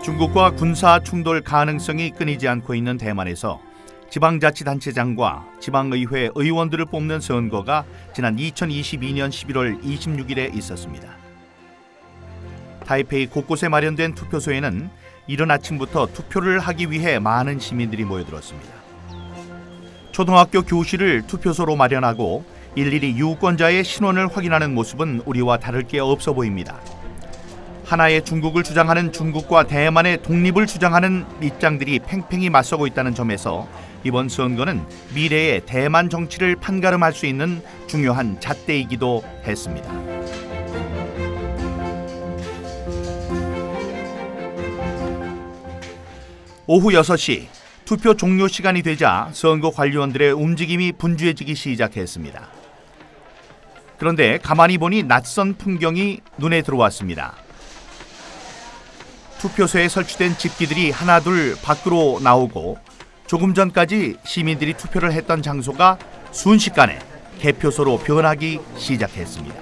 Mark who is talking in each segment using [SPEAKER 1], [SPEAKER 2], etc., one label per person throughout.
[SPEAKER 1] 중국과 군사 충돌 가능성이 끊이지 않고 있는 대만에서 지방자치단체장과 지방의회 의원들을 뽑는 선거가 지난 2022년 11월 26일에 있었습니다. 타이페이 곳곳에 마련된 투표소에는 이른 아침부터 투표를 하기 위해 많은 시민들이 모여들었습니다. 초등학교 교실을 투표소로 마련하고 일일이 유권자의 신원을 확인하는 모습은 우리와 다를 게 없어 보입니다. 하나의 중국을 주장하는 중국과 대만의 독립을 주장하는 입장들이 팽팽히 맞서고 있다는 점에서 이번 선거는 미래의 대만 정치를 판가름할 수 있는 중요한 잣대이기도 했습니다. 오후 6시 투표 종료 시간이 되자 선거 관리원들의 움직임이 분주해지기 시작했습니다. 그런데 가만히 보니 낯선 풍경이 눈에 들어왔습니다. 투표소에 설치된 집기들이 하나둘 밖으로 나오고 조금 전까지 시민들이 투표를 했던 장소가 순식간에 개표소로 변하기 시작했습니다.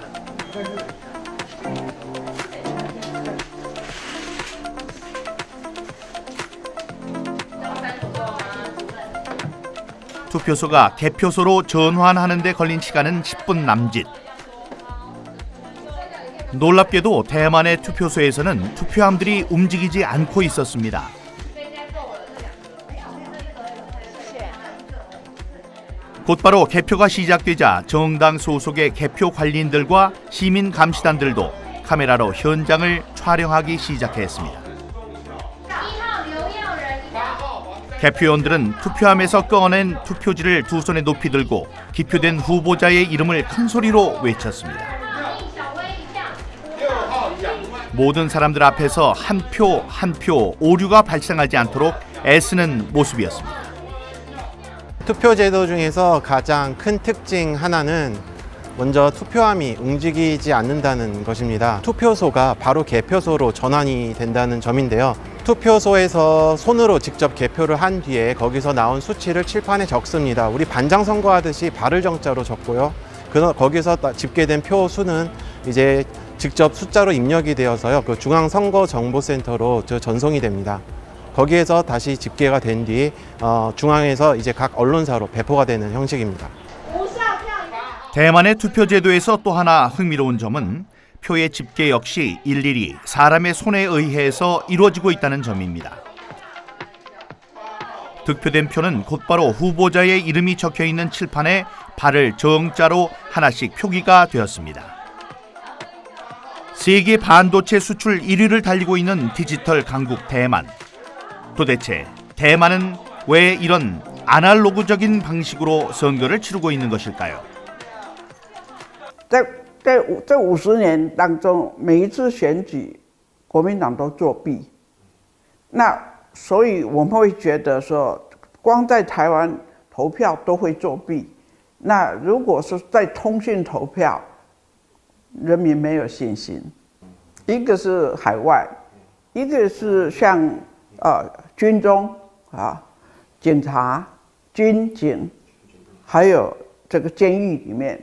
[SPEAKER 1] 투표소가 개표소로 전환하는 데 걸린 시간은 10분 남짓. 놀랍게도 대만의 투표소에서는 투표함들이 움직이지 않고 있었습니다. 곧바로 개표가 시작되자 정당 소속의 개표 관리인들과 시민 감시단들도 카메라로 현장을 촬영하기 시작했습니다. 개표원들은 투표함에서 꺼낸 투표지를 두 손에 높이 들고 기표된 후보자의 이름을 큰 소리로 외쳤습니다. 모든 사람들 앞에서 한 표 한 표 오류가 발생하지 않도록 애쓰는 모습이었습니다.
[SPEAKER 2] 투표 제도 중에서 가장 큰 특징 하나는 먼저 투표함이 움직이지 않는다는 것입니다. 투표소가 바로 개표소로 전환이 된다는 점인데요. 투표소에서 손으로 직접 개표를 한 뒤에 거기서 나온 수치를 칠판에 적습니다. 우리 반장 선거하듯이 발을 정자로 적고요. 거기서 집계된 표 수는 이제 직접 숫자로 입력이 되어서요. 그 중앙선거정보센터로 전송이 됩니다. 거기에서 다시 집계가 된 뒤 중앙에서 이제 각 언론사로 배포가 되는 형식입니다.
[SPEAKER 1] 대만의 투표 제도에서 또 하나 흥미로운 점은 표의 집계 역시 일일이 사람의 손에 의해서 이루어지고 있다는 점입니다. 득표된 표는 곧바로 후보자의 이름이 적혀있는 칠판에 발을 정자로 하나씩 표기가 되었습니다. 세계 반도체 수출 1위를 달리고 있는 디지털 강국 대만. 도대체 대만은 왜 이런 아날로그적인 방식으로 선거를 치르고 있는 것일까요?
[SPEAKER 3] 在这50年当中，每一次选举，国民党都作弊。那所以我们会觉得说，光在台湾投票都会作弊。那如果是在通讯投票，人民没有信心。一个是海外，一个是像军中警察、军警，还有这个监狱里面。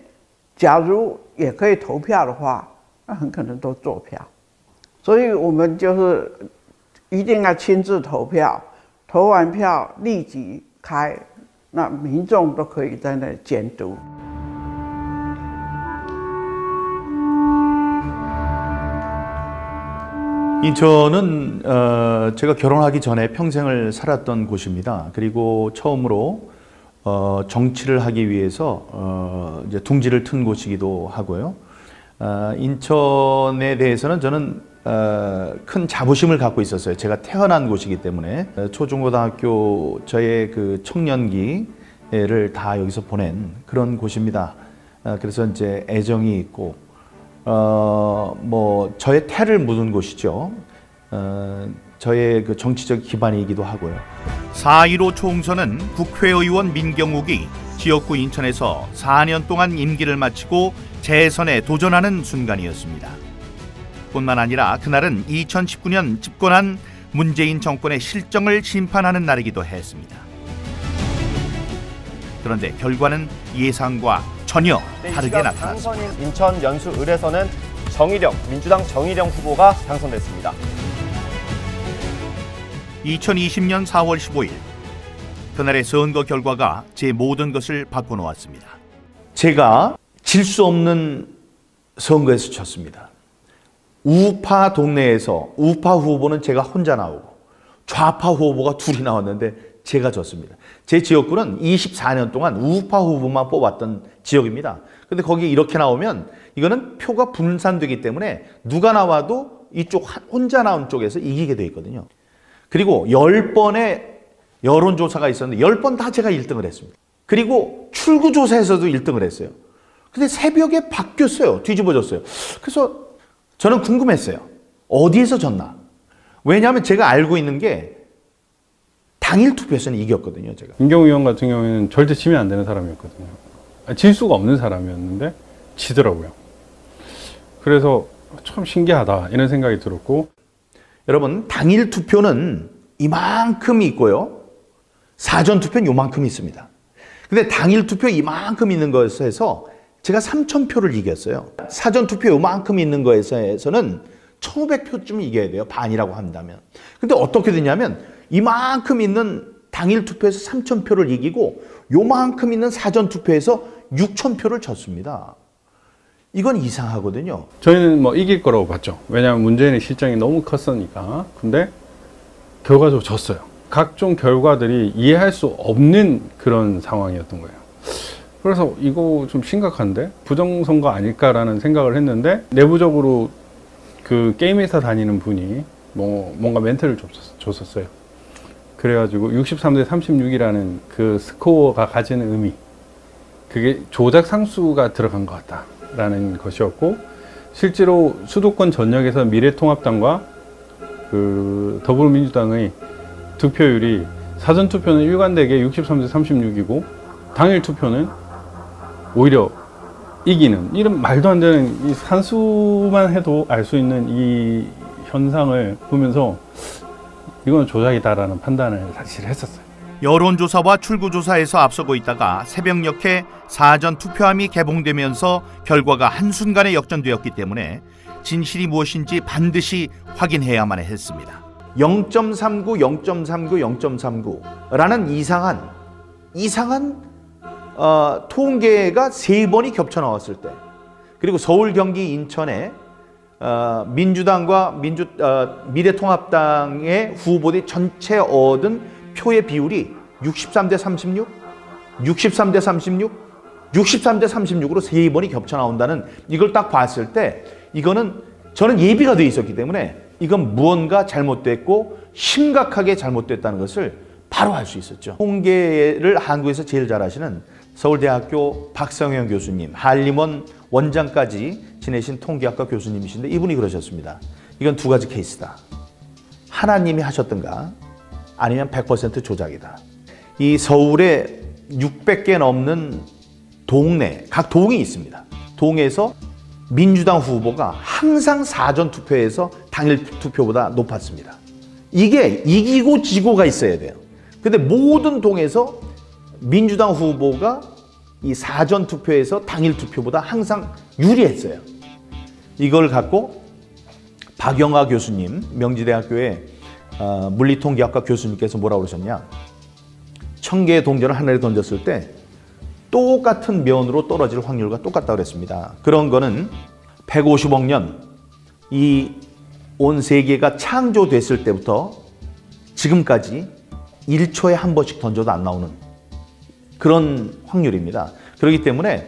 [SPEAKER 3] 假如也可以投票的话，那很可能都做票，所以我们就是一定要亲自投票，投完票立即开，那民众都可以在那里监督。
[SPEAKER 1] 인천은 제가 결혼하기 전에 평생을 살았던 곳입니다. 그리고 처음으로 정치를 하기 위해서 이제 둥지를 튼 곳이기도 하고요. 인천에 대해서는 저는 큰 자부심을 갖고 있었어요. 제가 태어난 곳이기 때문에 초중고등학교 저의 그 청년기를 다 여기서 보낸 그런 곳입니다. 그래서 이제 애정이 있고 뭐 저의 태를 묻은 곳이죠. 저의 그 정치적 기반이기도 하고요. 4.15 총선은 국회의원 민경욱이 지역구 인천에서 4년 동안 임기를 마치고 재선에 도전하는 순간이었습니다. 뿐만 아니라 그날은 2019년 집권한 문재인 정권의 실정을 심판하는 날이기도 했습니다. 그런데 결과는 예상과 전혀 다르게 나타났습니다.
[SPEAKER 4] 인천 연수 을에서는 민주당 정일영 후보가 당선됐습니다.
[SPEAKER 1] 2020년 4월 15일 그날의 선거 결과가 제 모든 것을 바꿔놓았습니다. 제가 질 수 없는 선거에서 졌습니다. 우파 동네에서 우파 후보는 제가 혼자 나오고 좌파 후보가 둘이 나왔는데 제가 졌습니다. 제 지역구는 24년 동안 우파 후보만 뽑았던 지역입니다. 근데 거기 이렇게 나오면 이거는 표가 분산되기 때문에 누가 나와도 이쪽 혼자 나온 쪽에서 이기게 돼 있거든요. 그리고 10번의 여론조사가 있었는데 10번 다 제가 1등을 했습니다. 그리고 출구조사에서도 1등을 했어요. 근데 새벽에 바뀌었어요. 뒤집어졌어요. 그래서 저는 궁금했어요. 어디에서 졌나? 왜냐하면 제가 알고 있는 게 당일 투표에서는 이겼거든요. 제가.
[SPEAKER 4] 김경우 의원 같은 경우에는 절대 지면 안 되는 사람이었거든요. 질 수가 없는 사람이었는데 지더라고요. 그래서 참 신기하다 이런 생각이 들었고,
[SPEAKER 1] 여러분, 당일 투표는 이만큼 있고요. 사전 투표는 요만큼 있습니다. 근데 당일 투표 이만큼 있는 것에서 제가 3,000표를 이겼어요. 사전 투표 요만큼 있는 거에서는 1,500표쯤 이겨야 돼요. 반이라고 한다면. 근데 어떻게 되냐면 이만큼 있는 당일 투표에서 3,000표를 이기고 요만큼 있는 사전 투표에서 6,000표를 졌습니다. 이건 이상하거든요.
[SPEAKER 4] 저희는 뭐 이길 거라고 봤죠. 왜냐하면 문재인의 실정이 너무 컸으니까. 근데 결과적으로 졌어요. 각종 결과들이 이해할 수 없는 그런 상황이었던 거예요. 그래서 이거 좀 심각한데? 부정선거 아닐까라는 생각을 했는데, 내부적으로 그 게임 회사 다니는 분이 뭔가 멘트를 줬었어요. 그래가지고 63대 36이라는 그 스코어가 가지는 의미, 그게 조작 상수가 들어간 것 같다라는 것이었고, 실제로 수도권 전역에서 미래통합당과 그 더불어민주당의 득표율이 사전 투표는 일관되게 63대 36이고 당일 투표는 오히려 이기는, 이런 말도 안 되는 이 산수만 해도 알 수 있는 이 현상을 보면서 이건 조작이다라는 판단을 사실 했었어요.
[SPEAKER 1] 여론조사와 출구조사에서 앞서고 있다가 새벽녘에 사전 투표함이 개봉되면서 결과가 한순간에 역전되었기 때문에 진실이 무엇인지 반드시 확인해야만 했습니다. 0.39, 0.39, 0.39라는 이상한 통계가 3번이 겹쳐 나왔을 때, 그리고 서울, 경기, 인천에 민주당과 미래통합당의 후보들이 전체 얻은 표의 비율이 63대 36, 63대 36, 63대 36으로 3번이 겹쳐 나온다는, 이걸 딱 봤을 때 이거는 저는 예비가 돼 있었기 때문에 이건 무언가 잘못됐고 심각하게 잘못됐다는 것을 바로 알 수 있었죠. 통계를 한국에서 제일 잘하시는 서울대학교 박성현 교수님, 한림원 원장까지 지내신 통계학과 교수님이신데 이분이 그러셨습니다. 이건 두 가지 케이스다. 하나님이 하셨던가 아니면 100% 조작이다. 이 서울에 600개 넘는 동네, 각 동이 있습니다. 동에서 민주당 후보가 항상 사전 투표에서 당일 투표보다 높았습니다. 이게 이기고 지고가 있어야 돼요. 근데 모든 동에서 민주당 후보가 이 사전 투표에서 당일 투표보다 항상 유리했어요. 이걸 갖고 박영하 교수님, 명지대학교의 물리통계학과 교수님께서 뭐라고 그러셨냐. 1000개의 동전을 하늘에 던졌을 때 똑같은 면으로 떨어질 확률과 똑같다고 그랬습니다. 그런 거는 150억 년, 이 온 세계가 창조됐을 때부터 지금까지 1초에 한 번씩 던져도 안 나오는 그런 확률입니다. 그렇기 때문에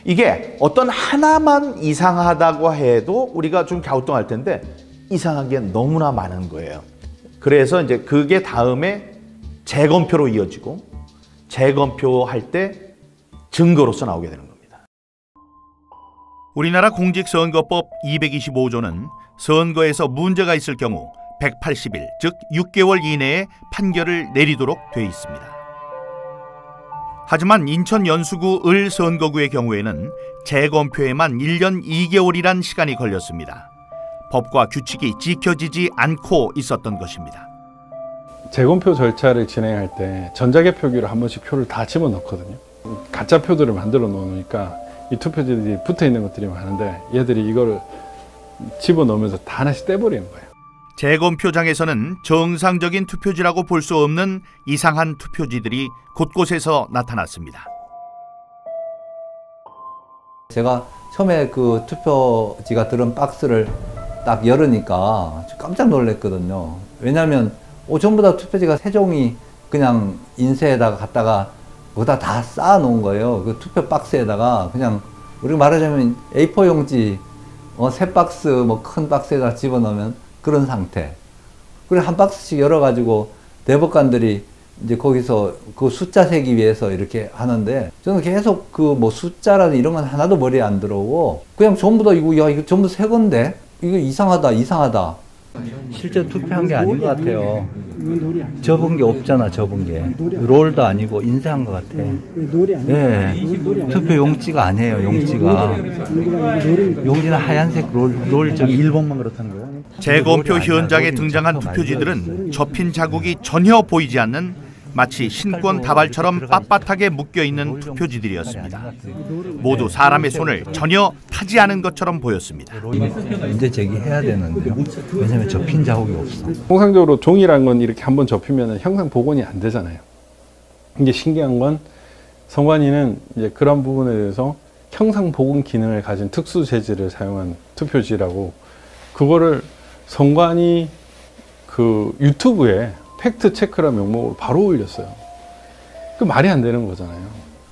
[SPEAKER 1] 이게 어떤 하나만 이상하다고 해도 우리가 좀 갸우뚱할 텐데 이상한 게 너무나 많은 거예요. 그래서 이제 그게 다음에 재검표로 이어지고 재검표할 때 증거로서 나오게 되는 겁니다. 우리나라 공직선거법 225조는 선거에서 문제가 있을 경우 180일, 즉 6개월 이내에 판결을 내리도록 되어 있습니다. 하지만 인천 연수구 을 선거구의 경우에는 재검표에만 1년 2개월이란 시간이 걸렸습니다. 법과 규칙이 지켜지지 않고 있었던 것입니다.
[SPEAKER 4] 재검표 절차를 진행할 때 전자개표기로 한 번씩 표를 다 집어넣거든요. 가짜 표들을 만들어 놓으니까 이 투표지들이 붙어 있는 것들이 많은데 얘들이 이거를 집어넣으면서 다 하나씩 떼버리는 거예요.
[SPEAKER 1] 재검표장에서는 정상적인 투표지라고 볼 수 없는 이상한 투표지들이 곳곳에서 나타났습니다.
[SPEAKER 5] 제가 처음에 그 투표지가 들은 박스를 딱 열으니까 깜짝 놀랐거든요. 왜냐하면 전부 다 투표지가 세 종이 그냥 인쇄에다가 갖다가 거기다 다 쌓아 놓은 거예요. 그 투표 박스에다가 그냥 우리가 말하자면 A4 용지 세 박스 뭐 큰 박스에다 집어넣으면 그런 상태. 그리고 한 박스씩 열어가지고 대법관들이 이제 거기서 그 숫자 세기 위해서 이렇게 하는데 저는 계속 그 뭐 숫자라든 이런 건 하나도 머리에 안 들어오고 그냥 전부 다 이거 전부 새 건데 이거 이상하다. 실제 투표한 게 아닌 것 같아요. 접은 게 없잖아, 접은 게. 롤도 아니고 인쇄한 것 같아. 네. 투표 용지가 아니에요, 용지가. 용지는 하얀색 롤 저기 1번만 그렇다는 거예요?
[SPEAKER 1] 재검표 현장에 등장한 투표지들은 접힌 자국이 전혀 보이지 않는 마치 신권 다발처럼 빳빳하게 묶여있는 투표지들이었습니다. 모두 사람의 손을 전혀 타지 않은 것처럼 보였습니다.
[SPEAKER 5] 문제 제기해야 되는데요. 왜냐하면 접힌 자국이 없어.
[SPEAKER 4] 통상적으로 종이란 건 이렇게 한번 접히면 형상 복원이 안 되잖아요. 이게 신기한 건 선관위는 이제 그런 부분에 대해서 형상 복원 기능을 가진 특수 재질을 사용한 투표지라고 그거를 선관위 그 유튜브에 팩트 체크라 명목으로 바로 올렸어요. 그 말이 안 되는 거잖아요.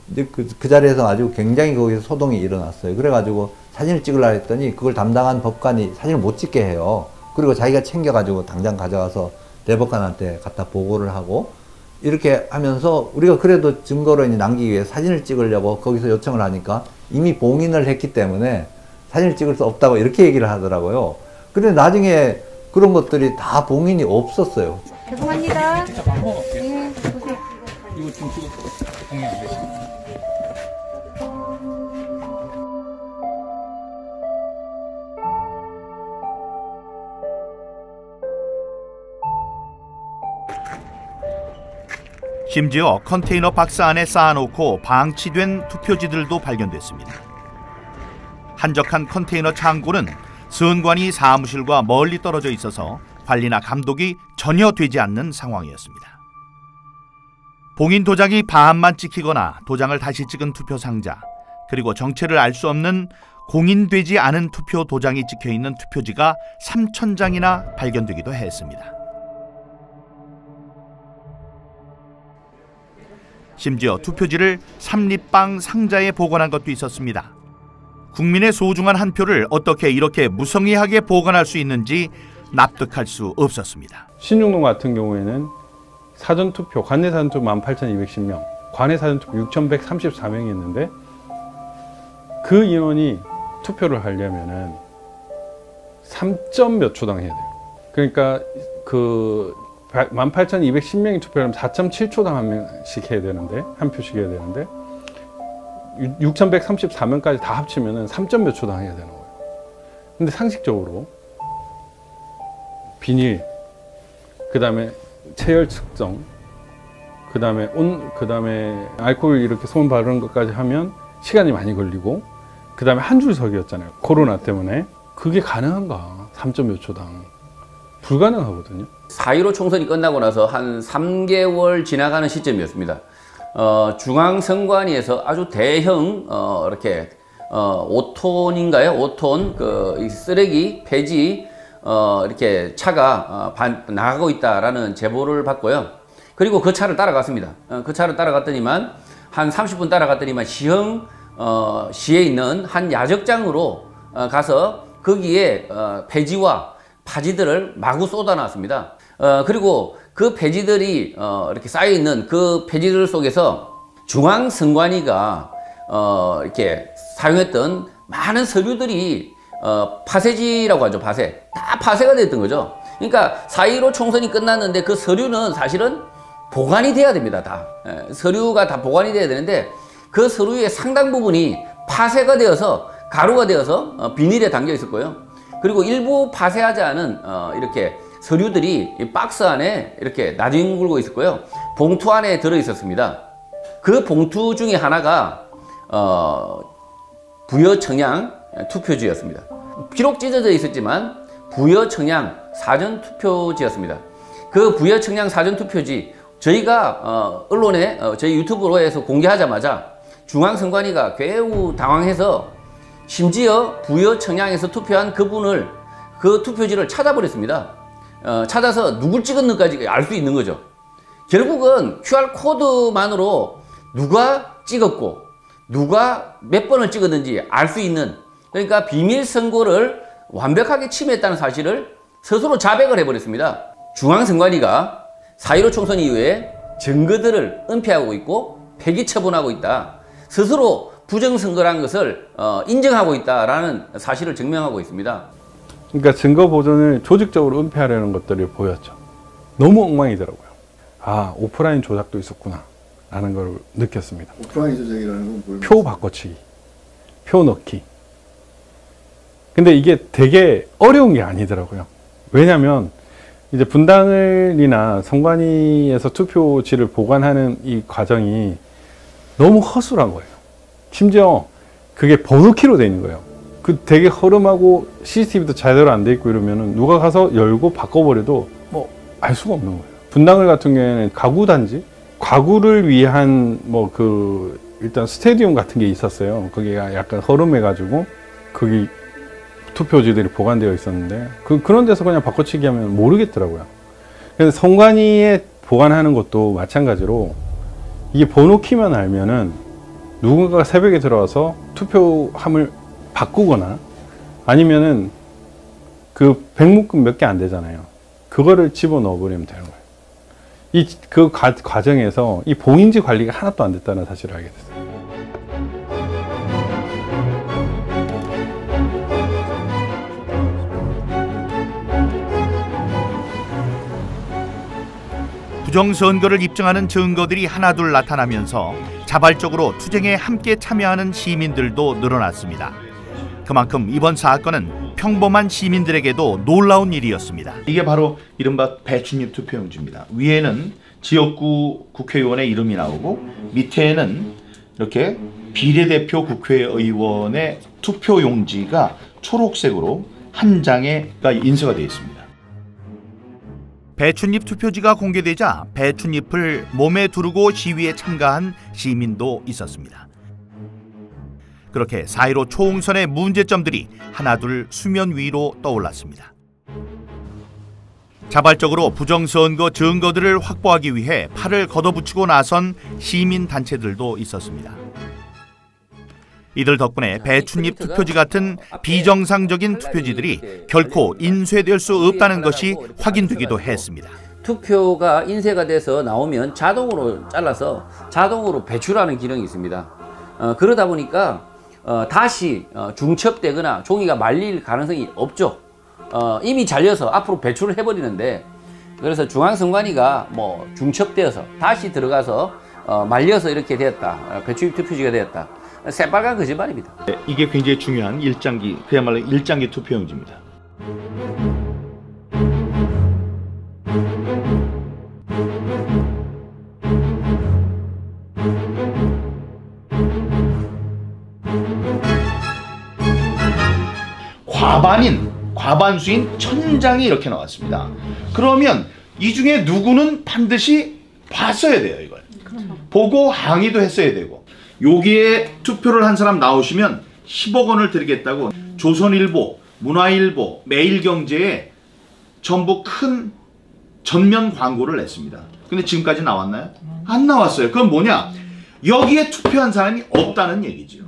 [SPEAKER 5] 근데 그 자리에서 아주 굉장히 거기서 소동이 일어났어요. 그래가지고 사진을 찍으려고 했더니 그걸 담당한 법관이 사진을 못 찍게 해요. 그리고 자기가 챙겨가지고 당장 가져가서 대법관한테 갖다 보고를 하고 이렇게 하면서 우리가 그래도 증거로 이제 남기기 위해 사진을 찍으려고 거기서 요청을 하니까 이미 봉인을 했기 때문에 사진을 찍을 수 없다고 이렇게 얘기를 하더라고요. 그런데 나중에 그런 것들이 다 봉인이 없었어요.
[SPEAKER 6] 죄송합니다. 네, 보세요.
[SPEAKER 7] 이거 지금 공유 안 되시나요?
[SPEAKER 1] 심지어 컨테이너 박스 안에 쌓아놓고 방치된 투표지들도 발견됐습니다. 한적한 컨테이너 창고는 선관위 사무실과 멀리 떨어져 있어서 관리나 감독이 전혀 되지 않는 상황이었습니다. 봉인 도장이 반만 찍히거나 도장을 다시 찍은 투표 상자, 그리고 정체를 알 수 없는 공인되지 않은 투표 도장이 찍혀있는 투표지가 3,000장이나 발견되기도 했습니다. 심지어 투표지를 삼립방 상자에 보관한 것도 있었습니다. 국민의 소중한 한 표를 어떻게 이렇게 무성의하게 보관할 수 있는지 납득할 수 없었습니다.
[SPEAKER 4] 신중동 같은 경우에는 사전투표, 관내 사전투표 18,210명, 관내 사전투표 6,134명이었는데 그 인원이 투표를 하려면은 3점 몇 초당 해야 돼요. 그러니까 그 18,210명이 투표를 하면 4.7초당 한 명씩 해야 되는데, 한 표씩 해야 되는데 6,134명까지 다 합치면은 3점 몇 초당 해야 되는 거예요. 근데 상식적으로 비닐, 그 다음에 체열 측정, 그 다음에 알코올 이렇게 손 바르는 것까지 하면 시간이 많이 걸리고, 그 다음에 한 줄 서기였잖아요. 코로나 때문에. 그게 가능한가? 3점 몇 초당. 불가능하거든요.
[SPEAKER 8] 4.15 총선이 끝나고 나서 한 3개월 지나가는 시점이었습니다. 중앙선관위에서 아주 대형 이렇게 5톤인가요? 5톤 그 쓰레기 폐지 이렇게 차가 나가고 있다라는 제보를 받고요. 그리고 그 차를 따라갔습니다. 그 차를 따라갔더니만 한 30분 따라갔더니만 시에 있는 한 야적장으로 가서 거기에 폐지와 파지들을 마구 쏟아놨습니다. 그리고 그 폐지들이 이렇게 쌓여있는 그 폐지들 속에서 중앙선관위가 이렇게 사용했던 많은 서류들이 파쇄지라고 하죠. 파쇄. 다 파쇄가 됐던 거죠. 그러니까 4.15 총선이 끝났는데 그 서류는 사실은 보관이 돼야 됩니다. 다. 서류가 다 보관이 돼야 되는데 그 서류의 상당 부분이 파쇄가 되어서 가루가 되어서 비닐에 담겨 있었고요. 그리고 일부 파쇄하지 않은 이렇게 서류들이 이 박스 안에 이렇게 나뒹굴고 있었고요. 봉투 안에 들어 있었습니다. 그 봉투 중에 하나가 부여청양 투표지였습니다. 비록 찢어져 있었지만 부여청양 사전투표지였습니다. 그 부여 청량 사전투표지 저희가 언론에 저희 유튜브로에서 공개하자마자 중앙선관위가 매우 당황해서 심지어 부여 청량에서 투표한 그분을 그 투표지를 찾아버렸습니다. 찾아서 누굴 찍었는지까지 알 수 있는 거죠. 결국은 QR코드만으로 누가 찍었고 누가 몇 번을 찍었는지 알 수 있는, 그러니까 비밀 선고를 완벽하게 침해했다는 사실을 스스로 자백을 해버렸습니다. 중앙선관위가 4.15 총선 이후에 증거들을 은폐하고 있고 폐기 처분하고 있다. 스스로 부정선거라는 것을 인정하고 있다라는 사실을 증명하고 있습니다.
[SPEAKER 4] 그러니까 증거 보존을 조직적으로 은폐하려는 것들이 보였죠. 너무 엉망이더라고요. 아, 오프라인 조작도 있었구나 라는 걸 느꼈습니다.
[SPEAKER 9] 오프라인 조작이라는 건 뭘?
[SPEAKER 4] 표 바꿔치기, 표 넣기. 근데 이게 되게 어려운 게 아니더라고요. 왜냐면 이제 분당을이나 선관위에서 투표지를 보관하는 이 과정이 너무 허술한 거예요. 심지어 그게 번호키로 돼 있는 거예요. 그 되게 허름하고 CCTV도 제대로 안 돼 있고 이러면은 누가 가서 열고 바꿔버려도 뭐 알 수가 없는 거예요. 분당을 같은 경우에는 가구 단지, 가구를 위한 뭐 그 일단 스테디움 같은 게 있었어요. 거기가 약간 허름해가지고 거기 투표지들이 보관되어 있었는데 그런 데서 그냥 바꿔치기 하면 모르겠더라고요. 그래서 선관위에 보관하는 것도 마찬가지로 이게 번호키만 알면은 누군가가 새벽에 들어와서 투표함을 바꾸거나 아니면은 그 백묶음 몇 개 안 되잖아요. 그거를 집어넣어 버리면 되는 거예요. 그 과정에서 이 봉인지 관리가 하나도 안 됐다는 사실을 알게 됐어요.
[SPEAKER 1] 부정선거를 입증하는 증거들이 하나둘 나타나면서 자발적으로 투쟁에 함께 참여하는 시민들도 늘어났습니다. 그만큼 이번 사건은 평범한 시민들에게도 놀라운 일이었습니다.
[SPEAKER 10] 이게 바로 이른바 배춧잎 투표용지입니다. 위에는 지역구 국회의원의 이름이 나오고 밑에는 이렇게 비례대표 국회의원의 투표용지가 초록색으로 한 장에가 인쇄가 되어 있습니다.
[SPEAKER 1] 배춧잎 투표지가 공개되자 배춧잎을 몸에 두르고 시위에 참가한 시민도 있었습니다. 그렇게 4.15 총선의 문제점들이 하나둘 수면 위로 떠올랐습니다. 자발적으로 부정선거 증거들을 확보하기 위해 팔을 걷어붙이고 나선 시민단체들도 있었습니다. 이들 덕분에 배춧잎 투표지 같은 비정상적인 투표지들이 결코 인쇄될 수 없다는 것이 확인되기도 했습니다.
[SPEAKER 8] 투표가 인쇄가 돼서 나오면 자동으로 잘라서 자동으로 배출하는 기능이 있습니다. 그러다 보니까 다시 중첩되거나 종이가 말릴 가능성이 없죠. 이미 잘려서 앞으로 배출을 해버리는데, 그래서 중앙선관위가 뭐 중첩되어서 다시 들어가서 말려서 이렇게 되었다. 배춧잎 투표지가 되었다. 새빨간 거짓말입니다.
[SPEAKER 10] 이게 굉장히 중요한 일장기, 그야말로 일장기 투표용지입니다. 과반수인 1000장이 이렇게 나왔습니다. 그러면 이 중에 누구는 반드시 봤어야 돼요, 이걸. 보고 항의도 했어야 되고. 여기에 투표를 한 사람 나오시면 10억 원을 드리겠다고 조선일보, 문화일보, 매일경제에 전부 큰 전면 광고를 냈습니다. 근데 지금까지 나왔나요? 안 나왔어요. 그건 뭐냐? 여기에 투표한 사람이 없다는 얘기죠.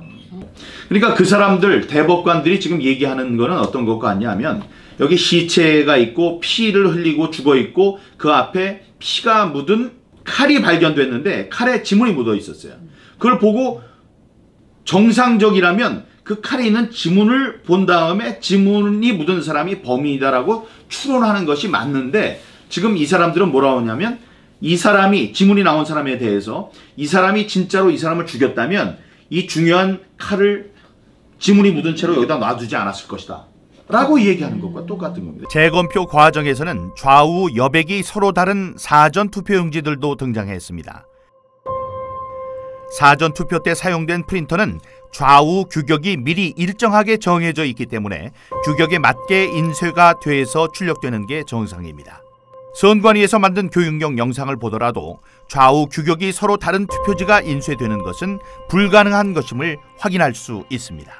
[SPEAKER 10] 그러니까 그 사람들, 대법관들이 지금 얘기하는 거는 어떤 것 같냐면, 여기 시체가 있고 피를 흘리고 죽어 있고 그 앞에 피가 묻은 칼이 발견됐는데 칼에 지문이 묻어 있었어요. 그걸 보고 정상적이라면 그 칼에 있는 지문을 본 다음에 지문이 묻은 사람이 범인이다라고 추론하는 것이 맞는데, 지금 이 사람들은 뭐라고 하냐면, 이 사람이, 지문이 나온 사람에 대해서 이 사람이 진짜로 이 사람을 죽였다면 이 중요한 칼을 지문이 묻은 채로 여기다 놔두지 않았을 것이다 라고 얘기하는 것과 똑같은 겁니다.
[SPEAKER 1] 재검표 과정에서는 좌우 여백이 서로 다른 사전 투표용지들도 등장했습니다. 사전 투표 때 사용된 프린터는 좌우 규격이 미리 일정하게 정해져 있기 때문에 규격에 맞게 인쇄가 돼서 출력되는 게 정상입니다. 선관위에서 만든 교육용 영상을 보더라도 좌우 규격이 서로 다른 투표지가 인쇄되는 것은 불가능한 것임을 확인할 수 있습니다.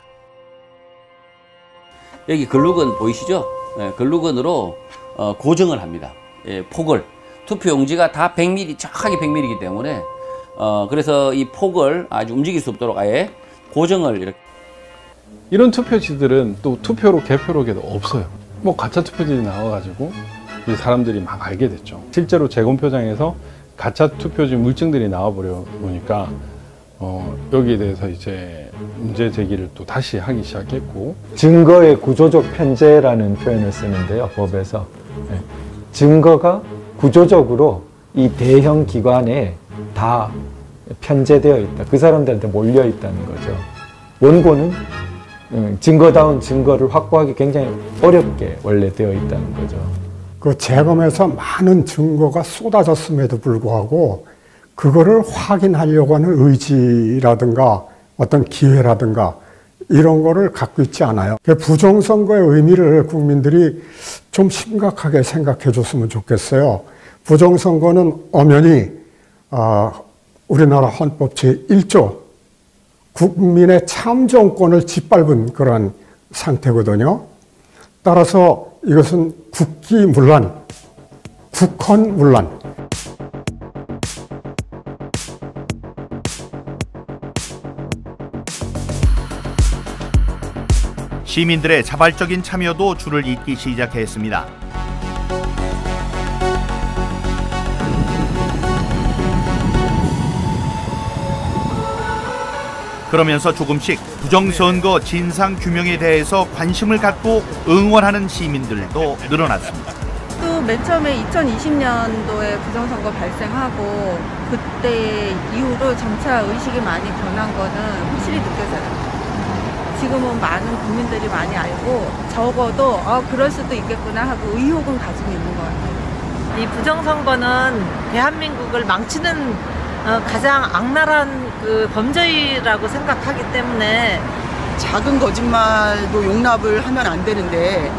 [SPEAKER 8] 여기 글루건 보이시죠? 네, 글루건으로 고정을 합니다. 예, 폭을. 투표용지가 다 100mm, 정확하게 100mm이기 때문에 그래서 이 폭을 아주 움직일 수 없도록 아예 고정을 이렇게.
[SPEAKER 4] 이런 투표지들은 또 투표로 개표록에도 없어요. 뭐 가짜 투표지들이 나와가지고 이 사람들이 막 알게 됐죠. 실제로 재검표장에서 가짜 투표지 물증들이 나와버려 보니까 여기에 대해서 이제 문제 제기를 또 다시 하기 시작했고,
[SPEAKER 9] 증거의 구조적 편제라는 표현을 쓰는데요, 법에서. 증거가 구조적으로 이 대형 기관에 다 편제되어 있다. 그 사람들한테 몰려 있다는 거죠. 원고는 증거다운 증거를 확보하기 굉장히 어렵게 원래 되어 있다는 거죠.
[SPEAKER 11] 그 재검에서 많은 증거가 쏟아졌음에도 불구하고 그거를 확인하려고 하는 의지라든가 어떤 기회라든가 이런 거를 갖고 있지 않아요. 부정선거의 의미를 국민들이 좀 심각하게 생각해 줬으면 좋겠어요. 부정선거는 엄연히 우리나라 헌법 제1조 국민의 참정권을 짓밟은 그런 상태거든요. 따라서 이것은 국기문란, 국헌문란.
[SPEAKER 1] 시민들의 자발적인 참여도 줄을 잇기 시작했습니다. 그러면서 조금씩 부정선거 진상규명에 대해서 관심을 갖고 응원하는 시민들도 늘어났습니다.
[SPEAKER 6] 또 맨 처음에 2020년도에 부정선거 발생하고 그때 이후로 점차 의식이 많이 변한 거는 확실히 느껴져요. 지금은 많은 국민들이 많이 알고 적어도 그럴 수도 있겠구나 하고 의혹은 가지고 있는 것 같아요.
[SPEAKER 12] 이 부정선거는 대한민국을 망치는 가장 악랄한 그 범죄라고 생각하기 때문에
[SPEAKER 13] 작은 거짓말도 용납을 하면 안 되는데,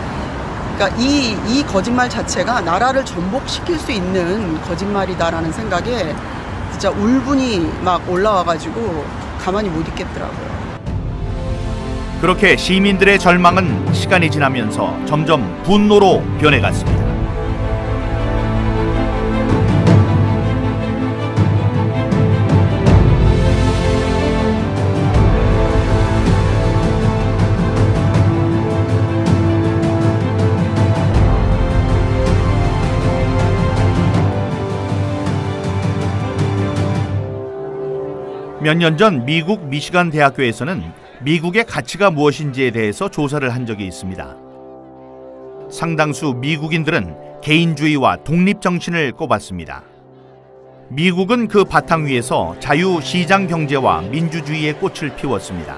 [SPEAKER 13] 그러니까 이 거짓말 자체가 나라를 전복시킬 수 있는 거짓말이다라는 생각에 진짜 울분이 막 올라와가지고 가만히 못 있겠더라고요.
[SPEAKER 1] 그렇게 시민들의 절망은 시간이 지나면서 점점 분노로 변해갔습니다. 몇 년 전 미국 미시간 대학교에서는 미국의 가치가 무엇인지에 대해서 조사를 한 적이 있습니다. 상당수 미국인들은 개인주의와 독립정신을 꼽았습니다. 미국은 그 바탕 위에서 자유시장 경제와 민주주의의 꽃을 피웠습니다.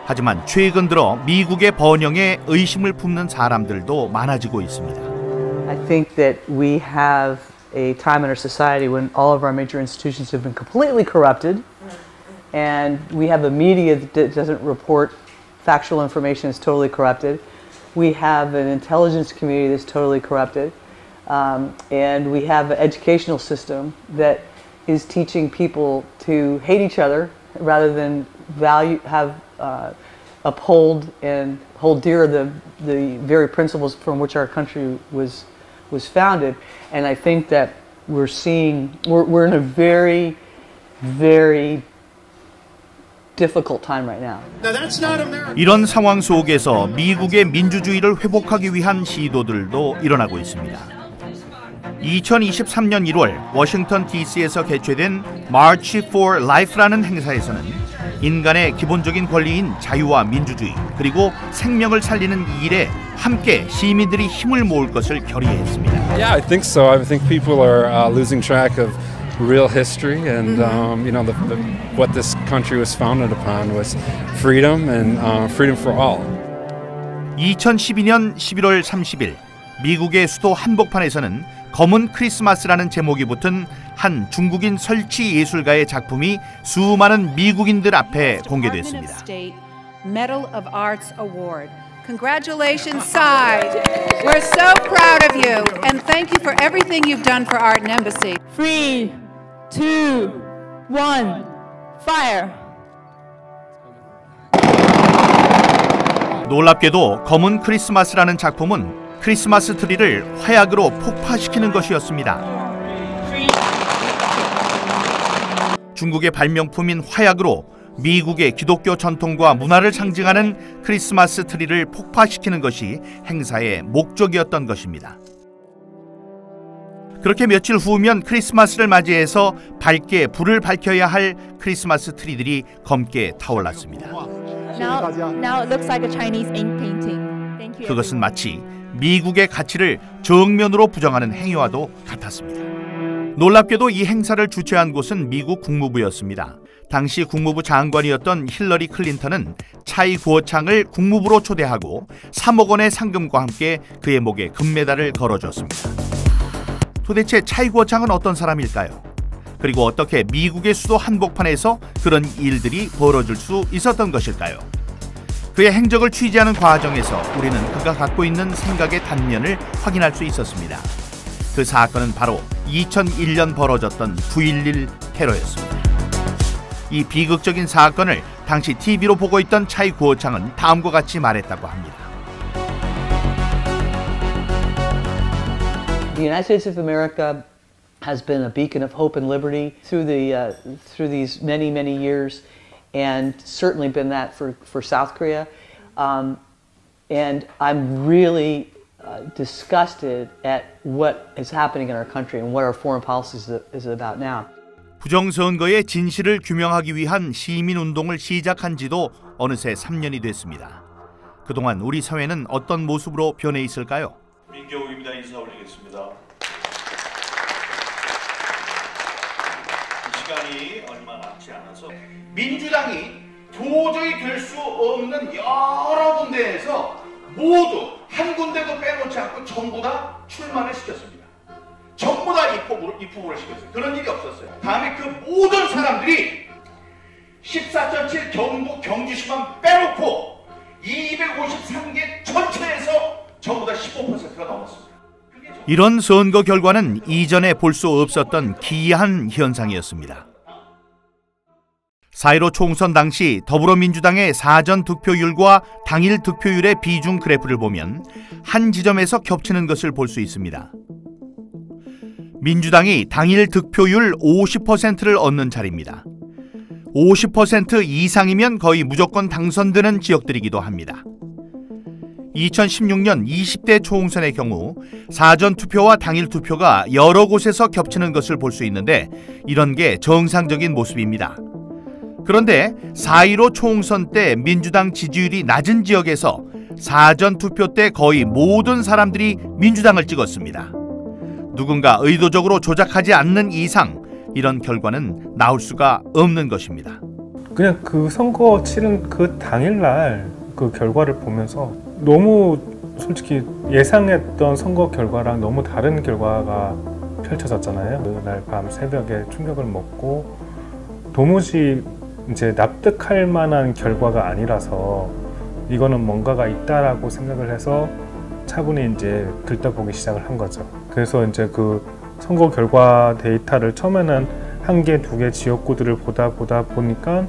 [SPEAKER 1] 하지만 최근 들어 미국의 번영에 의심을 품는 사람들도 많아지고 있습니다.
[SPEAKER 14] I think that we have a time in our society when all of our major institutions have been completely corrupted. And we have a media that doesn't report factual information, is totally corrupted. We have an intelligence community that's totally corrupted. And we have an educational system that is teaching people to hate each other rather than uphold and hold dear the very principles from which our country was founded. And I think that we're in a very, very difficult time right now.
[SPEAKER 1] 이런 상황 속에서 미국의 민주주의를 회복하기 위한 시도들도 일어나고 있습니다. 2023년 1월 워싱턴 DC에서 개최된 March for Life라는 행사에서는 인간의 기본적인 권리인 자유와 민주주의 그리고 생명을 살리는 이 일에 함께 시민들이 힘을 모을 것을 결의했습니다.
[SPEAKER 15] Yeah, I think so. I think people are losing track of real history, and you know, what this country was founded upon was freedom and freedom for all.
[SPEAKER 1] 2012년 11월 30일 미국의 수도 한복판에서는 검은 크리스마스라는 제목이 붙은 한 중국인 설치 예술가의 작품이 수많은 미국인들 앞에 공개됐습니다.
[SPEAKER 16] Medal of Arts Award. Congratulations, Tsai. We're so proud of you, and thank you for everything you've done for Art and Embassy.
[SPEAKER 17] 3, 2, 1, fire.
[SPEAKER 1] 놀랍게도 검은 크리스마스라는 작품은 크리스마스 트리를 화약으로 폭파시키는 것이었습니다. 중국의 발명품인 화약으로 미국의 기독교 전통과 문화를 상징하는 크리스마스 트리를 폭파시키는 것이 행사의 목적이었던 것입니다. 그렇게 며칠 후면 크리스마스를 맞이해서 밝게 불을 밝혀야 할 크리스마스 트리들이 검게 타올랐습니다.
[SPEAKER 17] Now it looks like a Chinese ink painting. Thank you.
[SPEAKER 1] 그것은 마치 미국의 가치를 정면으로 부정하는 행위와도 같았습니다. 놀랍게도 이 행사를 주최한 곳은 미국 국무부였습니다. 당시 국무부 장관이었던 힐러리 클린턴은 차이 구어창을 국무부로 초대하고 3억 원의 상금과 함께 그의 목에 금메달을 걸어줬습니다. 도대체 차이 구어창은 어떤 사람일까요? 그리고 어떻게 미국의 수도 한복판에서 그런 일들이 벌어질 수 있었던 것일까요? 그의 행적을 취재하는 과정에서 우리는 그가 갖고 있는 생각의 단면을 확인할 수 있었습니다. 그 사건은 바로 2001년 벌어졌던 9.11 테러였습니다. 이 비극적인 사건을 당시 TV로 보고 있던 차이 구어창은 다음과 같이 말했다고 합니다.
[SPEAKER 14] The United States of America has been a beacon of hope and liberty through these many years, and certainly been that for South Korea. And I'm really disgusted at what is happening in our country and what our foreign policy is about now.
[SPEAKER 1] 부정선거의 진실을 규명하기 위한 시민운동을 시작한 지도 어느새 3년이 됐습니다. 그동안 우리 사회는 어떤 모습으로 변해 있을까요?
[SPEAKER 10] 민경욱입니다. 인사 올리겠습니다. 시간이 얼마 남지 않아서 민주당이 도저히 될 수 없는 여러 군데에서 모두 한 군데도 빼놓지 않고 전부 다 출마를 시켰습니다. 전부 다 입후보를 시켰어요. 그런 일이 없었어요. 다음에 그 모든 사람들이 14.7 경북 경주시만 빼놓고 253개 전체에서 전부 다 15%가 넘었습니다.
[SPEAKER 1] 이런 선거 결과는 이전에 볼 수 없었던 기이한 현상이었습니다. 4.15 총선 당시 더불어민주당의 사전 득표율과 당일 득표율의 비중 그래프를 보면 한 지점에서 겹치는 것을 볼 수 있습니다. 민주당이 당일 득표율 50%를 얻는 자리입니다. 50% 이상이면 거의 무조건 당선되는 지역들이기도 합니다. 2016년 20대 총선의 경우 사전투표와 당일투표가 여러 곳에서 겹치는 것을 볼 수 있는데 이런 게 정상적인 모습입니다. 그런데 4.15 총선 때 민주당 지지율이 낮은 지역에서 사전투표 때 거의 모든 사람들이 민주당을 찍었습니다. 누군가 의도적으로 조작하지 않는 이상 이런 결과는 나올 수가 없는 것입니다.
[SPEAKER 18] 그냥 그 선거 치른 그 당일날 그 결과를 보면서 너무 솔직히 예상했던 선거 결과랑 너무 다른 결과가 펼쳐졌잖아요. 그날 밤 새벽에 충격을 먹고 도무지 이제 납득할 만한 결과가 아니라서 이거는 뭔가가 있다라고 생각을 해서 차분히 이제 들떠보기 시작을 한 거죠. 그래서 이제 그 선거 결과 데이터를 처음에는 한 개, 두 개 지역구들을 보다 보니까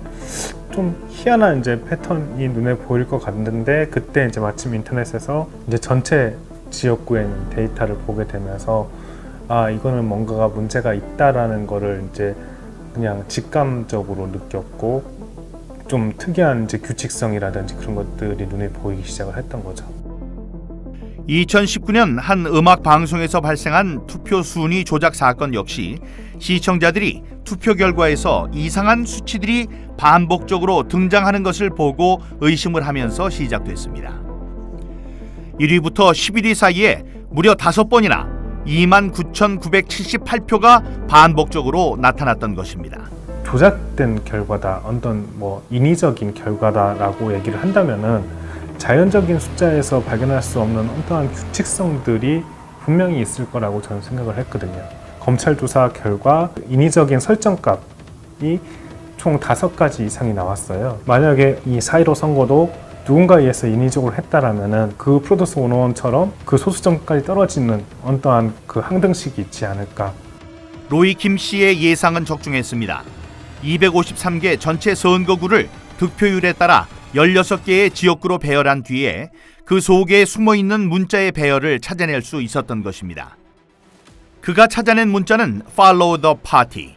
[SPEAKER 18] 좀 희한한 이제 패턴이 눈에 보일 것 같는데 그때 이제 마침 인터넷에서 이제 전체 지역구의 데이터를 보게 되면서 아 이거는 뭔가가 문제가 있다라는 거를 이제 그냥 직감적으로 느꼈고 좀 특이한 이제 규칙성이라든지 그런 것들이 눈에 보이기 시작을 했던 거죠.
[SPEAKER 1] 2019년 한 음악 방송에서 발생한 투표 순위 조작 사건 역시 시청자들이 투표 결과에서 이상한 수치들이 반복적으로 등장하는 것을 보고 의심을 하면서 시작됐습니다. 1위부터 11위 사이에 무려 5번이나 29,978표가 반복적으로 나타났던 것입니다.
[SPEAKER 18] 조작된 결과다, 어떤 뭐 인위적인 결과다라고 얘기를 한다면은 자연적인 숫자에서 발견할 수 없는 어떠한 규칙성들이 분명히 있을 거라고 저는 생각을 했거든요. 검찰 조사 결과 인위적인 설정값이 총 5가지 이상이 나왔어요. 만약에 이 4.15 선거도 누군가에 의해서 인위적으로 했다라면은 그 프로듀스 101처럼 그 소수점까지 떨어지는 어떠한 그 항등식이 있지 않을까.
[SPEAKER 1] 로이 김 씨의 예상은 적중했습니다. 253개 전체 선거구를 득표율에 따라 16개의 지역구로 배열한 뒤에 그 속에 숨어있는 문자의 배열을 찾아낼 수 있었던 것입니다. 그가 찾아낸 문자는 Follow the Party,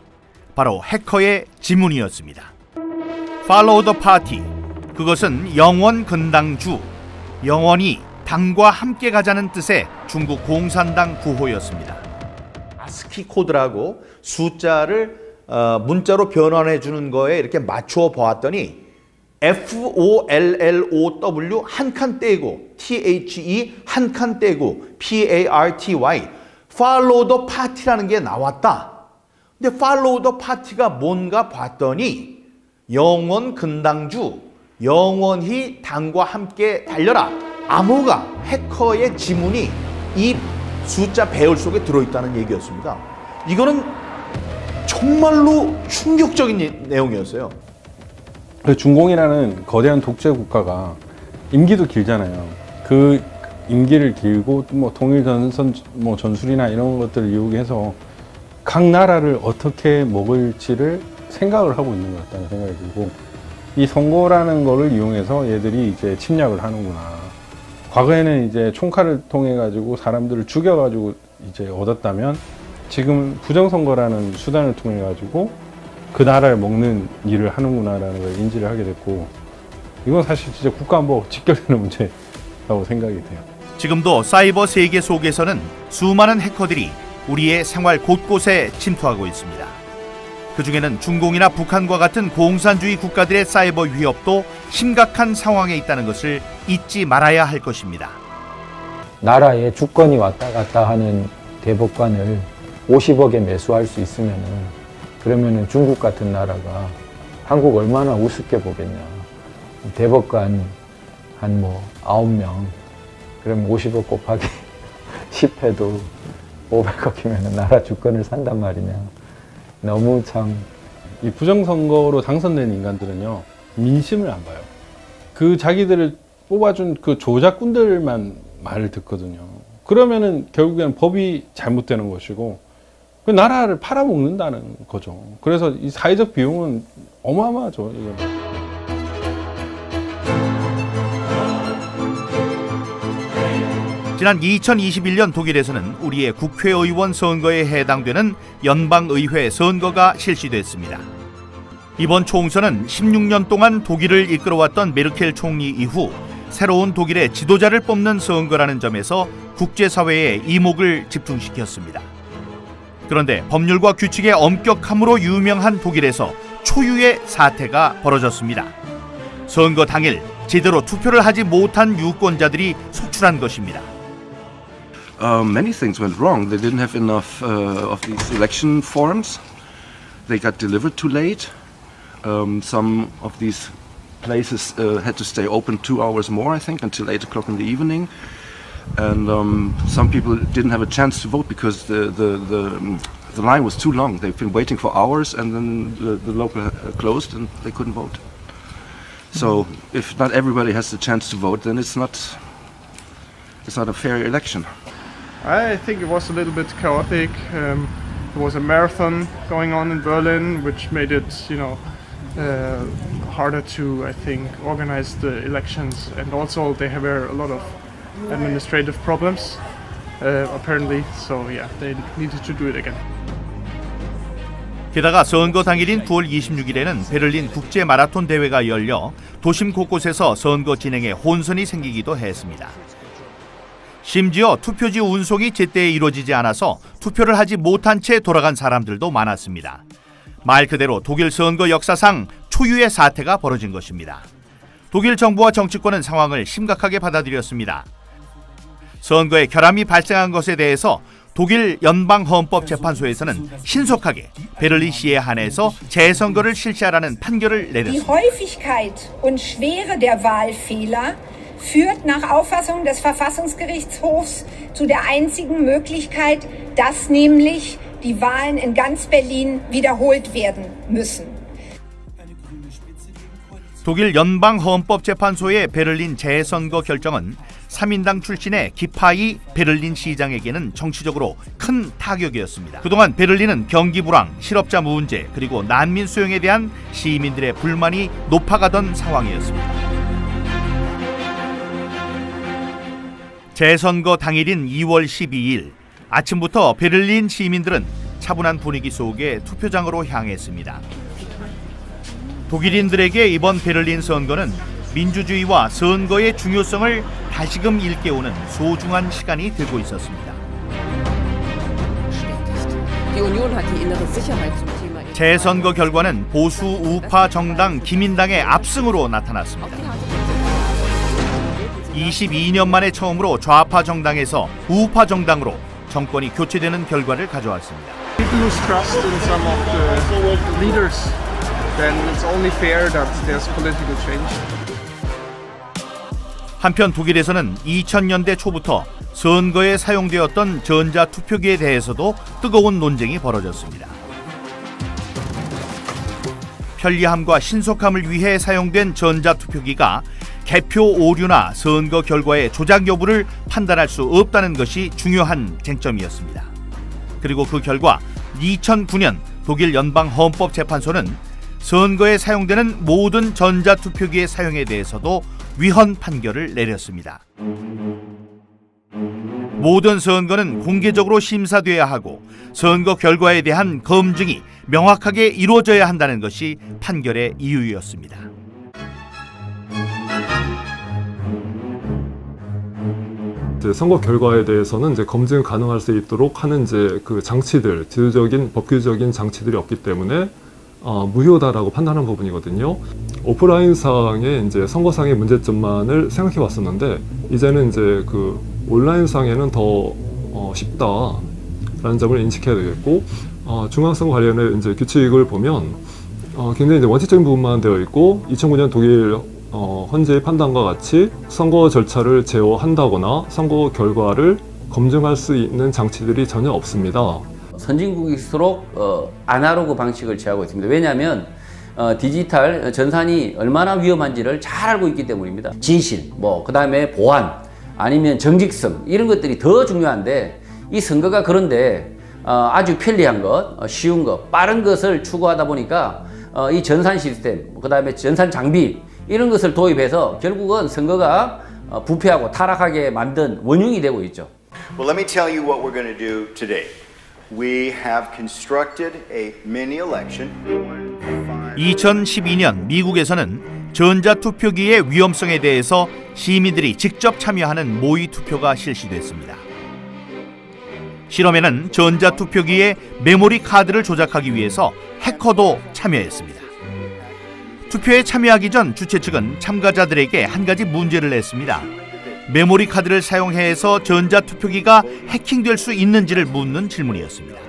[SPEAKER 1] 바로 해커의 지문이었습니다. Follow the Party, 그것은 영원 근당주, 영원히 당과 함께 가자는 뜻의 중국 공산당 구호였습니다.
[SPEAKER 10] 아스키 코드라고 숫자를 문자로 변환해 주는 거에 이렇게 맞춰 보았더니 FOLLOW 한 칸 떼고 THE 한 칸 떼고 PARTY Follow the Party라는 게 나왔다. 근데 Follow the Party가 뭔가 봤더니 영원 근당주, 영원히 당과 함께 달려라. 암호가 해커의 지문이 이 숫자 배열 속에 들어있다는 얘기였습니다. 이거는 정말로 충격적인 내용이었어요.
[SPEAKER 4] 중공이라는 거대한 독재 국가가 임기도 길잖아요. 그 임기를 길고 뭐 통일 전술이나 이런 것들을 이용해서 각 나라를 어떻게 먹을지를 생각을 하고 있는 것 같다는 생각이 들고, 이 선거라는 거를 이용해서 얘들이 이제 침략을 하는구나. 과거에는 이제 총칼을 통해 가지고 사람들을 죽여 가지고 이제 얻었다면, 지금 부정선거라는 수단을 통해 가지고 그 나라를 먹는 일을 하는구나라는 걸 인지를 하게 됐고, 이건 사실 진짜 국가안보 직결되는 문제라고 생각이 돼요.
[SPEAKER 1] 지금도 사이버 세계 속에서는 수많은 해커들이 우리의 생활 곳곳에 침투하고 있습니다. 그중에는 중공이나 북한과 같은 공산주의 국가들의 사이버 위협도 심각한 상황에 있다는 것을 잊지 말아야 할 것입니다.
[SPEAKER 9] 나라에 주권이 왔다 갔다 하는 대법관을 50억에 매수할 수 있으면은, 그러면은 중국 같은 나라가 한국 얼마나 우습게 보겠냐. 대법관 한 뭐 9명, 그럼 50억 곱하기 10해도 500억이면 나라 주권을 산단 말이냐. 너무 참.
[SPEAKER 4] 이 부정선거로 당선된 인간들은요, 민심을 안 봐요. 그 자기들을 뽑아준 그 조작꾼들만 말을 듣거든요. 그러면은 결국엔 법이 잘못되는 것이고, 그 나라를 팔아먹는다는 거죠. 그래서 이 사회적 비용은 어마어마하죠, 이건.
[SPEAKER 1] 지난 2021년 독일에서는 우리의 국회의원 선거에 해당되는 연방의회 선거가 실시됐습니다. 이번 총선은 16년 동안 독일을 이끌어왔던 메르켈 총리 이후 새로운 독일의 지도자를 뽑는 선거라는 점에서 국제사회의 이목을 집중시켰습니다. 그런데 법률과 규칙의 엄격함으로 유명한 독일에서 초유의 사태가 벌어졌습니다. 선거 당일 제대로 투표를 하지 못한 유권자들이 속출한 것입니다.
[SPEAKER 19] Many things went wrong. They didn't have enough of these election forms. They got delivered too late. Some of these places had to stay open 2 hours more, I think, until 8 o'clock in the evening. And some people didn't have a chance to vote because the line was too long. They've been waiting for hours, and then the local closed and they couldn't vote. So if not everybody has the chance to vote, then it's not a fair election.
[SPEAKER 20] I think it was a little bit chaotic. There was a marathon going on in Berlin, which made it, harder to, I think, organize the elections. And also they have a lot of administrative problems, apparently. So yeah, they needed to do it again.
[SPEAKER 1] 게다가 선거 당일인 9월 26일에는 베를린 국제 마라톤 대회가 열려 도심 곳곳에서 선거 진행에 혼선이 생기기도 했습니다. 심지어 투표지 운송이 제때 이루어지지 않아서 투표를 하지 못한 채 돌아간 사람들도 많았습니다. 말 그대로 독일 선거 역사상 초유의 사태가 벌어진 것입니다. 독일 정부와 정치권은 상황을 심각하게 받아들였습니다. 선거에 결함이 발생한 것에 대해서 독일 연방헌법재판소에서는 신속하게 베를린 시에 한해서 재선거를 실시하라는 판결을 내렸습니다.
[SPEAKER 21] Die Häufigkeit und Schwere der Wahlfehler führt nach Auffassung des Verfassungsgerichtshofs zu der einzigen Möglichkeit, dass nämlich die Wahlen in ganz Berlin wiederholt werden müssen.
[SPEAKER 1] 독일 연방헌법재판소의 베를린 재선거 결정은 3인당 출신의 기파이 베를린 시장에게는 정치적으로 큰 타격이었습니다. 그동안 베를린은 경기 불황, 실업자 문제, 그리고 난민 수용에 대한 시민들의 불만이 높아가던 상황이었습니다. 재선거 당일인 2월 12일 아침부터 베를린 시민들은 차분한 분위기 속에 투표장으로 향했습니다. 독일인들에게 이번 베를린 선거는 민주주의와 선거의 중요성을 다시금 일깨우는 소중한 시간이 되고 있었습니다. 재선거 결과는 보수 우파 정당 기민당의 압승으로 나타났습니다. 22년 만에 처음으로 좌파 정당에서 우파 정당으로 정권이 교체되는 결과를 가져왔습니다.
[SPEAKER 20] People lose trust in some of the leaders. Then it's only fair that there's political change.
[SPEAKER 1] 한편 독일에서는 2000년대 초부터 선거에 사용되었던 전자투표기에 대해서도 뜨거운 논쟁이 벌어졌습니다. 편리함과 신속함을 위해 사용된 전자투표기가 개표 오류나 선거 결과의 조작 여부를 판단할 수 없다는 것이 중요한 쟁점이었습니다. 그리고 그 결과 2009년 독일 연방헌법재판소는 선거에 사용되는 모든 전자투표기의 사용에 대해서도 위헌 판결을 내렸습니다. 모든 선거는 공개적으로 심사돼야 하고 선거 결과에 대한 검증이 명확하게 이루어져야 한다는 것이 판결의 이유였습니다.
[SPEAKER 22] 선거 결과에 대해서는 이제 검증 가능할 수 있도록 하는 이제 그 장치들, 제도적인 법규적인 장치들이 없기 때문에 무효다라고 판단한 부분이거든요. 오프라인상의 이제 선거상의 문제점만을 생각해 왔었는데 이제는 이제 그 온라인상에는 더 쉽다라는 점을 인식해야 되겠고 중앙선거 관련해 이제 규칙을 보면 굉장히 이제 원칙적인 부분만 되어 있고 2009년 독일 헌재의 판단과 같이 선거 절차를 제어한다거나 선거 결과를 검증할 수 있는 장치들이 전혀 없습니다.
[SPEAKER 8] 선진국일수록 아날로그 방식을 취하고 있습니다. 왜냐하면 디지털 전산이 얼마나 위험한지를 잘 알고 있기 때문입니다. 진실, 그 다음에 보안, 아니면 정직성 이런 것들이 더 중요한데 이 선거가 그런데 아주 편리한 것, 쉬운 것, 빠른 것을 추구하다 보니까 이 전산 시스템, 그 다음에 전산 장비 이런 것을 도입해서 결국은 선거가 부패하고 타락하게 만든 원흉이 되고 있죠.
[SPEAKER 23] Well, let me tell you what we're going to do today. We have constructed a mini election.
[SPEAKER 1] 2012년 미국에서는 전자투표기의 위험성에 대해서 시민들이 직접 참여하는 모의 투표가 실시됐습니다. 실험에는 전자투표기의 메모리 카드를 조작하기 위해서 해커도 참여했습니다. 투표에 참여하기 전 주최 측은 참가자들에게 한 가지 문제를 냈습니다. 메모리 카드를 사용해서 전자투표기가 해킹될 수 있는지를 묻는 질문이었습니다.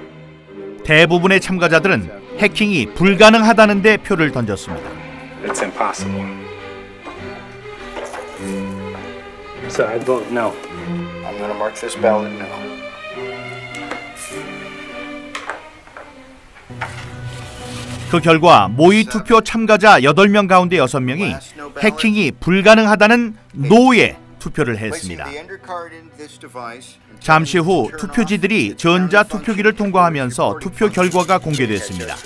[SPEAKER 1] 대부분의 참가자들은 해킹이 불가능하다는 데 표를 던졌습니다.
[SPEAKER 24] It's impossible. So I vote no.
[SPEAKER 23] I'm going to mark this ballot no.
[SPEAKER 1] 그 결과 모의 투표 참가자 8명 가운데 6명이 해킹이 불가능하다는 노에 투표를 했습니다. 잠시 후 투표지들이 전자투표기를 통과하면서 투표 결과가 공개됐습니다.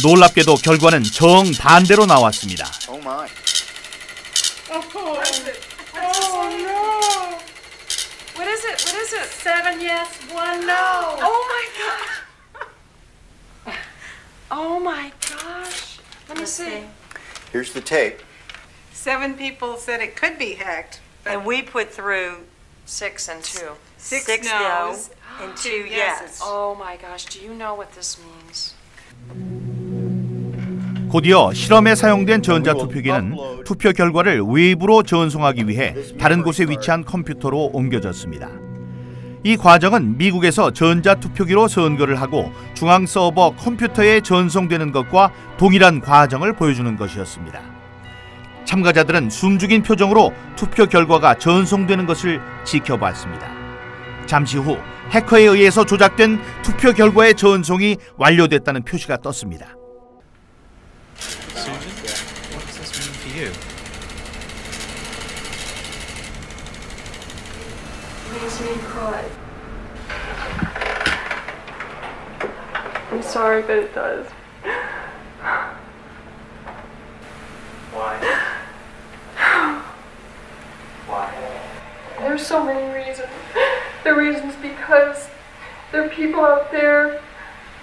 [SPEAKER 1] 놀랍게도 결과는 정반대로 나왔습니다.
[SPEAKER 25] What is it? 7 yes, 1 no. Oh my god. Oh my gosh. Let me see.
[SPEAKER 23] Here's the tape.
[SPEAKER 26] 7 people said it could be hacked.
[SPEAKER 12] And we put through 6 and 2.
[SPEAKER 26] 6
[SPEAKER 12] no's
[SPEAKER 26] no's
[SPEAKER 12] and 2
[SPEAKER 26] 2
[SPEAKER 12] yes.
[SPEAKER 26] Oh my gosh, do you know what this means?
[SPEAKER 1] 곧이어 실험에 사용된 전자투표기는 투표 결과를 외부로 전송하기 위해 다른 곳에 위치한 컴퓨터로 옮겨졌습니다. 이 과정은 미국에서 전자투표기로 선거를 하고 중앙 서버 컴퓨터에 전송되는 것과 동일한 과정을 보여주는 것이었습니다. 참가자들은 숨죽인 표정으로 투표 결과가 전송되는 것을 지켜봤습니다. 잠시 후 해커에 의해서 조작된 투표 결과의 전송이 완료됐다는 표시가 떴습니다.
[SPEAKER 2] Susan, what does this mean for you?
[SPEAKER 25] Makes me cry. I'm sorry, but it does.
[SPEAKER 2] Why? Why?
[SPEAKER 25] There's so many reasons. The reasons because there are people out there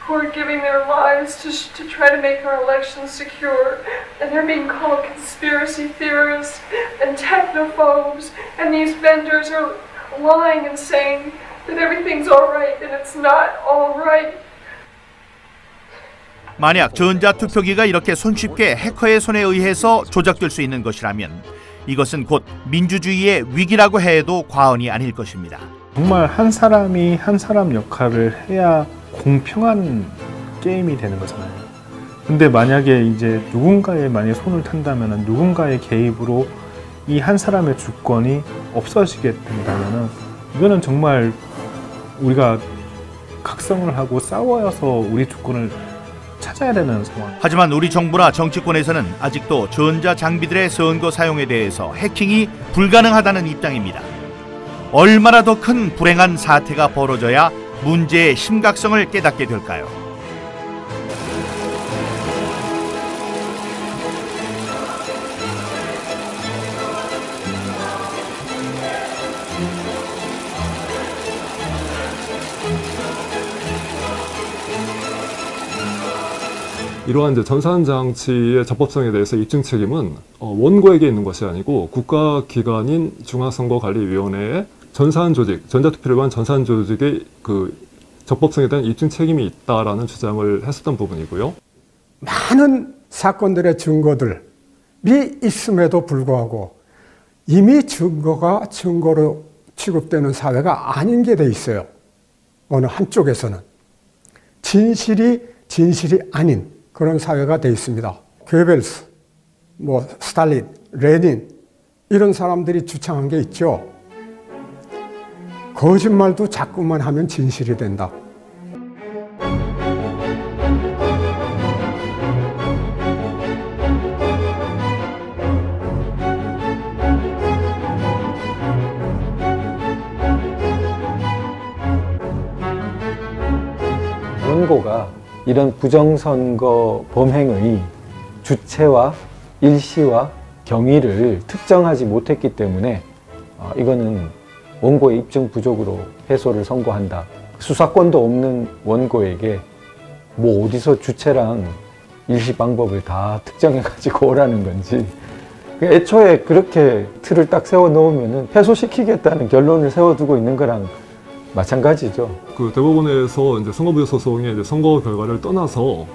[SPEAKER 25] who are giving their lives to try to make our elections secure, and they're being called conspiracy theorists and technophobes, and these vendors are lying and saying that everything's all right, and it's not all right.
[SPEAKER 1] 만약 전자투표기가 이렇게 손쉽게 해커의 손에 의해서 조작될 수 있는 것이라면 이것은 곧 민주주의의 위기라고 해도 과언이 아닐 것입니다.
[SPEAKER 18] 정말 한 사람이 한 사람 역할을 해야 공평한 게임이 되는 거잖아요. 근데 만약에 이제 누군가의 만약에 손을 탄다면 누군가의 개입으로 이 한 사람의 주권이 없어지게 된다면 이거는 정말 우리가 각성을 하고 싸워서 우리 주권을 찾아야 되는 상황.
[SPEAKER 1] 하지만 우리 정부나 정치권에서는 아직도 전자장비들의 선거 사용에 대해서 해킹이 불가능하다는 입장입니다. 얼마나 더 큰 불행한 사태가 벌어져야 문제의 심각성을 깨닫게 될까요?
[SPEAKER 22] 이러한 이제 전산장치의 적법성에 대해서 입증 책임은 원고에게 있는 것이 아니고 국가기관인 중앙선거관리위원회의 전산조직, 전자투표를 위한 전산조직의 그 적법성에 대한 입증 책임이 있다라는 주장을 했었던 부분이고요.
[SPEAKER 3] 많은 사건들의 증거들이 있음에도 불구하고 이미 증거가 증거로 취급되는 사회가 아닌 게 돼 있어요. 어느 한쪽에서는. 진실이 아닌 그런 사회가 돼 있습니다. 괴벨스, 스탈린, 레닌 이런 사람들이 주창한 게 있죠. 거짓말도 자꾸만 하면 진실이 된다.
[SPEAKER 9] 원고가 이런 부정선거 범행의 주체와 일시와 경위를 특정하지 못했기 때문에 이거는 원고의 입증 부족으로 패소를 선고한다. 수사권도 없는 원고에게 어디서 주체랑 일시 방법을 다 특정해가지고 오라는 건지, 애초에 그렇게 틀을 딱 세워 놓으면은 패소시키겠다는 결론을 세워두고 있는 거랑 마찬가지죠.
[SPEAKER 22] 그 대법원에서 이제 선거부여 소송의 이제 선거 결과를 떠나서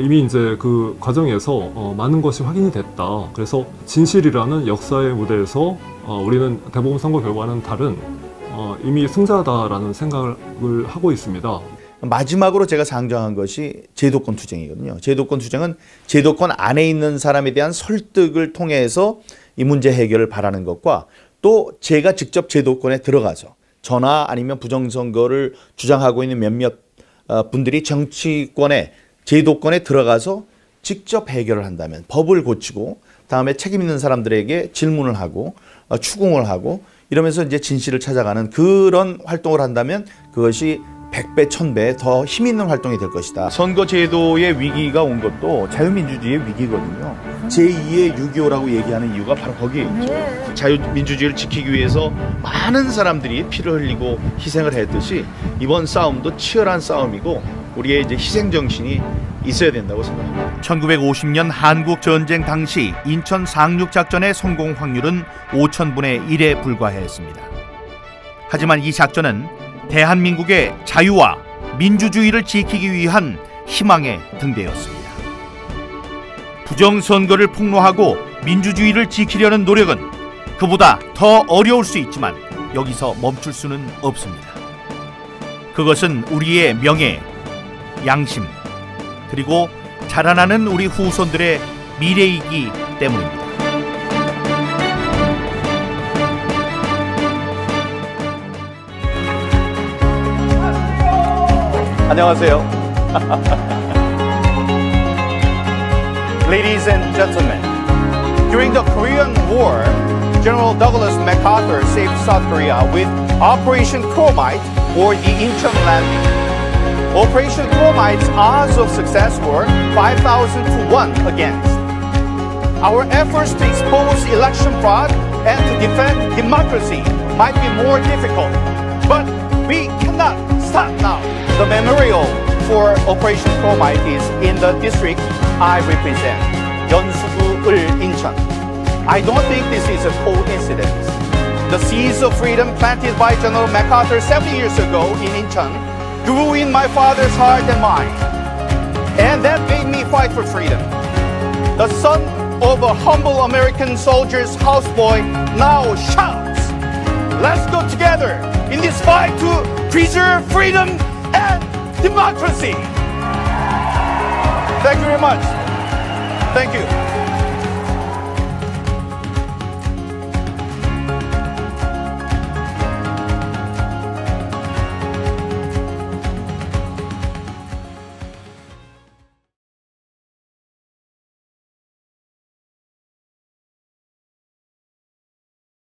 [SPEAKER 22] 이미 이제 그 과정에서 많은 것이 확인이 됐다. 그래서 진실이라는 역사의 무대에서 우리는 대법원 선거 결과는 다른 이미 승자다라는 생각을 하고 있습니다.
[SPEAKER 10] 마지막으로 제가 상정한 것이 제도권 투쟁이거든요. 제도권 투쟁은 제도권 안에 있는 사람에 대한 설득을 통해서 이 문제 해결을 바라는 것과 또 제가 직접 제도권에 들어가서 저나 아니면 부정선거를 주장하고 있는 몇몇 분들이 정치권에 제도권에 들어가서 직접 해결을 한다면 법을 고치고 다음에 책임 있는 사람들에게 질문을 하고 추궁을 하고 이러면서 이제 진실을 찾아가는 그런 활동을 한다면 그것이 100배, 1000배 더 힘 있는 활동이 될 것이다. 선거제도의 위기가 온 것도 자유민주주의의 위기거든요. 제2의 6.25라고 얘기하는 이유가 바로 거기에 있죠. 자유민주주의를 지키기 위해서 많은 사람들이 피를 흘리고 희생을 했듯이 이번 싸움도 치열한 싸움이고 우리의 이제 희생정신이 있어야 된다고 생각합니다.
[SPEAKER 1] 1950년 한국전쟁 당시 인천 상륙작전의 성공 확률은 5000분의 1에 불과했습니다. 하지만 이 작전은 대한민국의 자유와 민주주의를 지키기 위한 희망의 등대였습니다. 부정선거를 폭로하고 민주주의를 지키려는 노력은 그보다 더 어려울 수 있지만 여기서 멈출 수는 없습니다. 그것은 우리의 명예, 양심, 그리고 자라나는 우리 후손들의 미래이기 때문입니다.
[SPEAKER 5] 안녕하세요. Ladies and gentlemen, during the Korean War, General Douglas MacArthur saved South Korea with Operation Chromite or the Incheon landing. Operation Chromite's odds of success were 5,000 to 1 against. Our efforts to expose election fraud and to defend democracy might be more difficult, but we cannot stop now. The memorial for Operation Chromite is in the district I represent, Yeonsugu-ul, Incheon. I don't think this is a coincidence. The seeds of freedom planted by General MacArthur 70 years ago in Incheon grew in my father's heart and mind, and that made me fight for freedom. The son of a humble American soldier's houseboy now shouts, "Let's go together in this fight to preserve freedom and democracy." Thank you very much. Thank you.